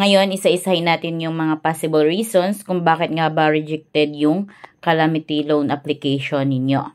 Ngayon, isa-isahin natin yung mga possible reasons kung bakit nga ba rejected yung calamity loan application ninyo.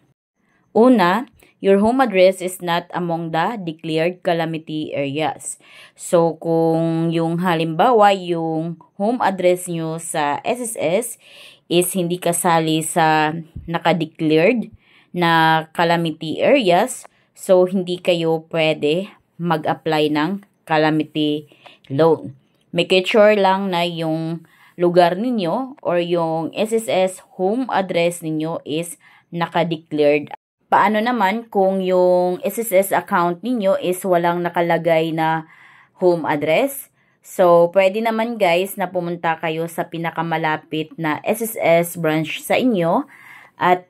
Una, your home address is not among the declared calamity areas. So, kung yung halimbawa, yung home address nyo sa SSS is hindi kasali sa nakadeclared na calamity areas, so hindi kayo pwede mag-apply ng calamity loan. Make it sure lang na yung lugar ninyo or yung SSS home address ninyo is nakadeclared. Paano naman kung yung SSS account ninyo is walang nakalagay na home address? So, pwede naman guys na pumunta kayo sa pinakamalapit na SSS branch sa inyo at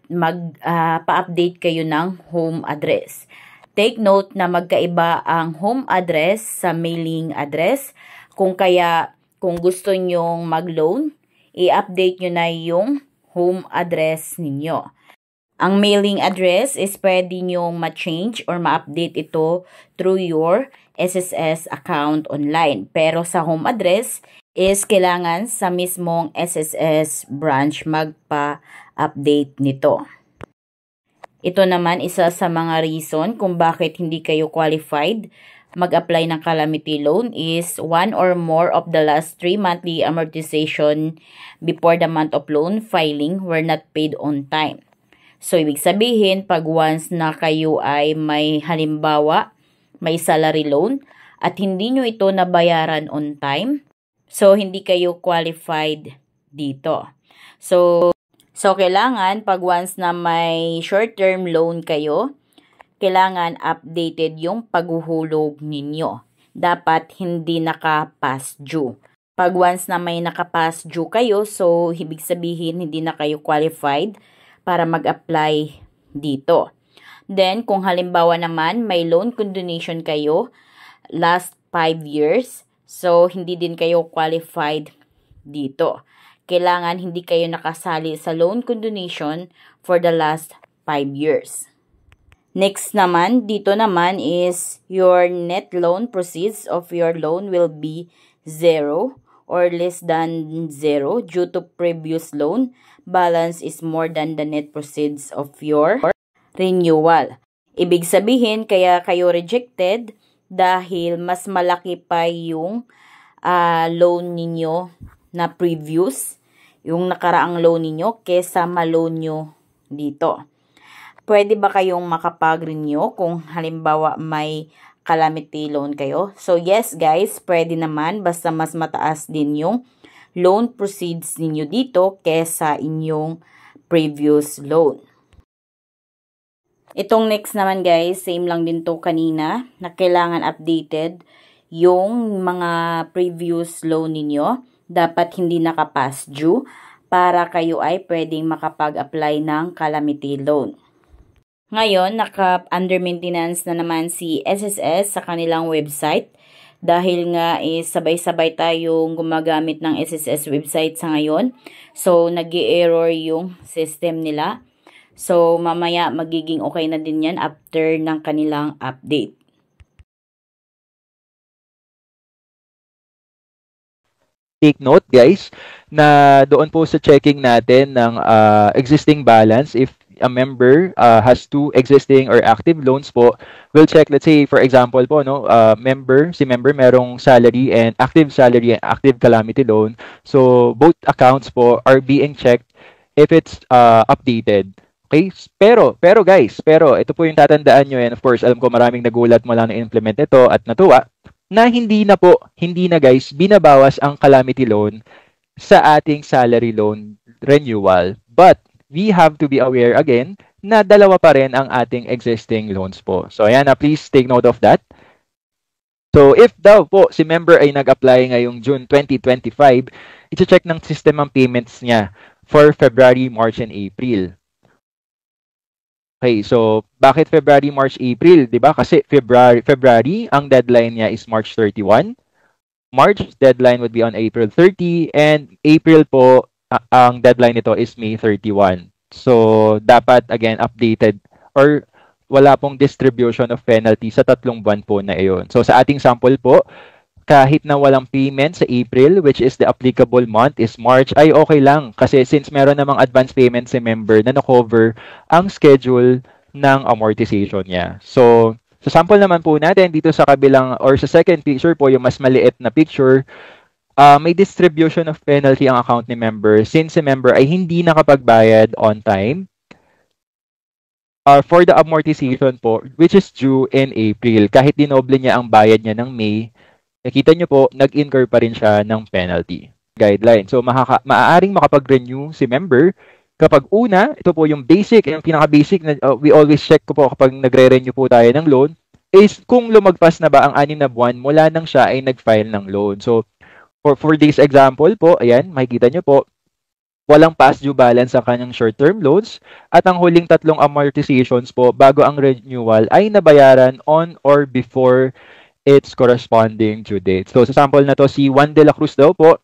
pa-update kayo ng home address. Take note na magkaiba ang home address sa mailing address. Kung gusto nyong mag-loan, i-update nyo na yung home address ninyo. Ang mailing address is pwede nyong ma-change or ma-update ito through your SSS account online. Pero sa home address is kailangan sa mismong SSS branch magpa-update nito. Ito naman isa sa mga reason kung bakit hindi kayo qualified mag-apply ng calamity loan is one or more of the last 3 monthly amortization before the month of loan filing were not paid on time. So, ibig sabihin, pag once na kayo ay may halimbawa, may salary loan, at hindi nyo ito nabayaran on time, so hindi kayo qualified dito. So kailangan, pag once na may short-term loan kayo, kailangan updated yung paghuhulog ninyo. Dapat hindi naka-past due. Pag once na may naka-past due kayo, so ibig sabihin hindi na kayo qualified para mag-apply dito. Then, kung halimbawa naman may loan condonation kayo last 5 years, so hindi din kayo qualified dito. Kailangan hindi kayo nakasali sa loan condonation for the last 5 years. Next naman, dito naman is your net loan proceeds of your loan will be 0 or less than 0 due to previous loan balance is more than the net proceeds of your renewal. Ibig sabihin, kaya kayo rejected dahil mas malaki pa yung loan ninyo na previous, yung nakaraang loan ninyo, kesa ma-loan nyo dito. Pwede ba kayong makapag-renew kung halimbawa may calamity loan kayo? So yes guys, pwede naman basta mas mataas din yung loan proceeds ninyo dito kesa inyong previous loan. Itong next naman guys, same lang din to kanina, na kailangan updated yung mga previous loan ninyo. Dapat hindi naka-past due para kayo ay pwedeng makapag-apply ng calamity loan. Ngayon, naka-under maintenance na naman si SSS sa kanilang website. Dahil nga sabay-sabay tayong gumagamit ng SSS website sa ngayon. So, nag-i-error yung system nila. So, mamaya magiging okay na din yan after ng kanilang update. Take note guys, na doon po sa checking natin ng existing balance, if a member has 2 existing or active loans po, we'll check, let's say for example po, no, si member merong salary and active calamity loan. So both accounts po are being checked if it's updated. Okay? Pero guys, ito po yung tatandaan nyo, and of course alam ko maraming nagulat mo lang na-implement ito at natuwa, na hindi na guys binabawas ang calamity loan sa ating salary loan renewal. But we have to be aware again na dalawa pa rin ang ating existing loans po. So ayan na, please take note of that. So if daw po si member ay nag-apply ngayong June 2025, i-check ng system ang payments niya for February, March, and April. Okay, so bakit February, March, April? 'Di ba? Kasi February, ang deadline niya is March 31. March deadline would be on April 30, and April po ang deadline nito is May 31. So dapat again updated or wala pong distribution of penalty sa 3 buwan po na iyon. So sa ating sample po, kahit na walang payment sa April, which is the applicable month is March, ay okay lang. Kasi since meron namang advance payment si member na na-cover ang schedule ng amortization niya. So, sa sample naman po natin dito sa kabilang or sa second picture po, yung mas maliit na picture, may distribution of penalty ang account ni member since si member ay hindi nakapagbayad on time for the amortization po, which is due in April. Kahit dinoble niya ang bayad niya ng May, nakita niyo po, nag-incur pa rin siya ng penalty guideline. So, maaaring makapag-renew si member kapag una, ito po yung basic, yung pinaka-basic na we always check ko po kapag nagre-renew po tayo ng loan, is kung lumagpas na ba ang 6 na buwan mula nang siya ay nag-file ng loan. So, for this example po, ayan, makikita niyo po, walang past due balance ang kanyang short-term loans at ang huling 3 amortizations po bago ang renewal ay nabayaran on or before its corresponding due date. So, sa sample na to, si Juan de la Cruz daw po,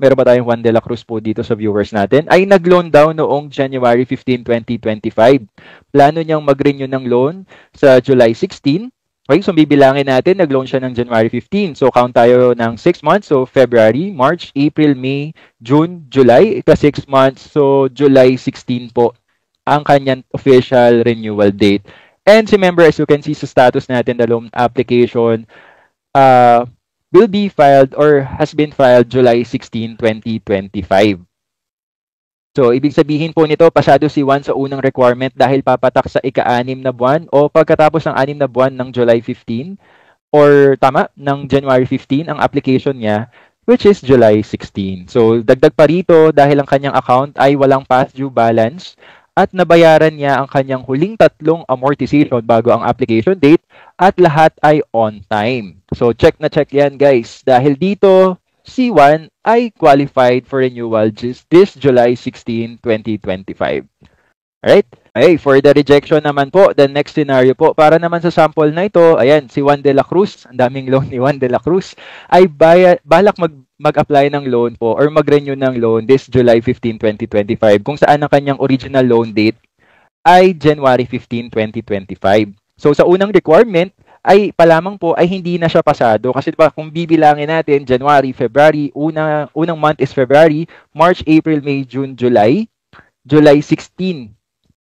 meron ba tayong Juan de la Cruz po dito sa viewers natin, ay nag-loan daw noong January 15, 2025. Plano niyang mag-renew ng loan sa July 16. Okay, so bibilangin natin, nag-loan siya ng January 15. So, count tayo ng 6 months. So, February, March, April, May, June, July. Ika 6 months. So, July 16 po ang kanyang official renewal date. And si member, as you can see sa status natin, the loan application will be filed or has been filed July 16, 2025. So, ibig sabihin po nito, pasado si Juan sa unang requirement dahil papatak sa ika-6 na buwan o pagkatapos ng 6 na buwan ng July 15 or tama, ng January 15 ang application niya, which is July 16. So, dagdag pa rito dahil ang kanyang account ay walang past due balance at nabayaran niya ang kanyang huling 3 amortization bago ang application date at lahat ay on time. So, check na check yan guys. Dahil dito, si Juan ay qualified for renewal this July 16, 2025. Alright? Okay, for the rejection naman po, the next scenario po, para naman sa sample na ito, ayan, si Juan de la Cruz, ang daming loan ni Juan de la Cruz, ay balak mag-apply ng loan po or mag-renew ng loan this July 15, 2025 kung saan ang kanyang original loan date ay January 15, 2025. So sa unang requirement ay palamang po ay hindi na siya pasado kasi diba kung bibilangin natin January, February, unang month is February, March, April, May, June, July, July 16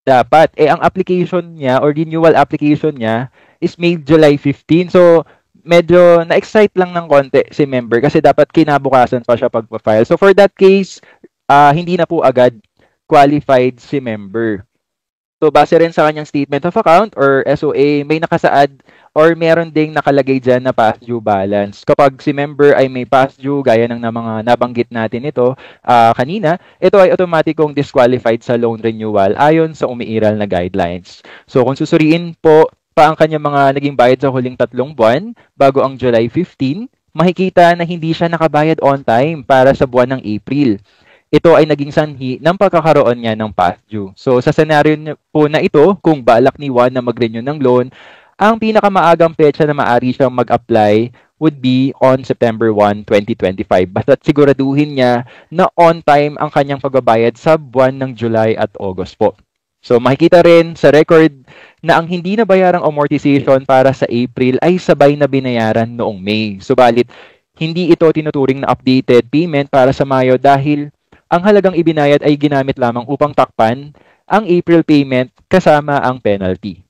dapat. Ang application niya or renewal application niya is made July 15. So medyo na-excite lang ng konti si member kasi dapat kinabukasan pa siya pagpa-file. So for that case, hindi na po agad qualified si member. So base rin sa kanyang statement of account or SOA, may nakasaad or meron ding nakalagay dyan na past due balance. Kapag si member ay may past due, gaya ng mga nabanggit natin ito kanina, ito ay automatikong disqualified sa loan renewal ayon sa umiiral na guidelines. So kung susuriin po pa ang kanyang mga naging bayad sa huling 3 buwan bago ang July 15, makikita na hindi siya nakabayad on time para sa buwan ng April. Ito ay naging sanhi ng pagkakaroon niya ng past due. So sa scenario po na ito, kung balak ni Juan na mag-renew ng loan, ang pinakamaagang petsa na maaari siyang mag-apply would be on September 1, 2025. Basta't siguraduhin niya na on time ang kanyang pagbabayad sa buwan ng July at August po. So makikita rin sa record na ang hindi na bayarang amortization para sa April ay sabay na binayaran noong May. Subalit, hindi ito tinuturing na updated payment para sa Mayo dahil ang halagang ibinayad ay ginamit lamang upang takpan ang April payment kasama ang penalty.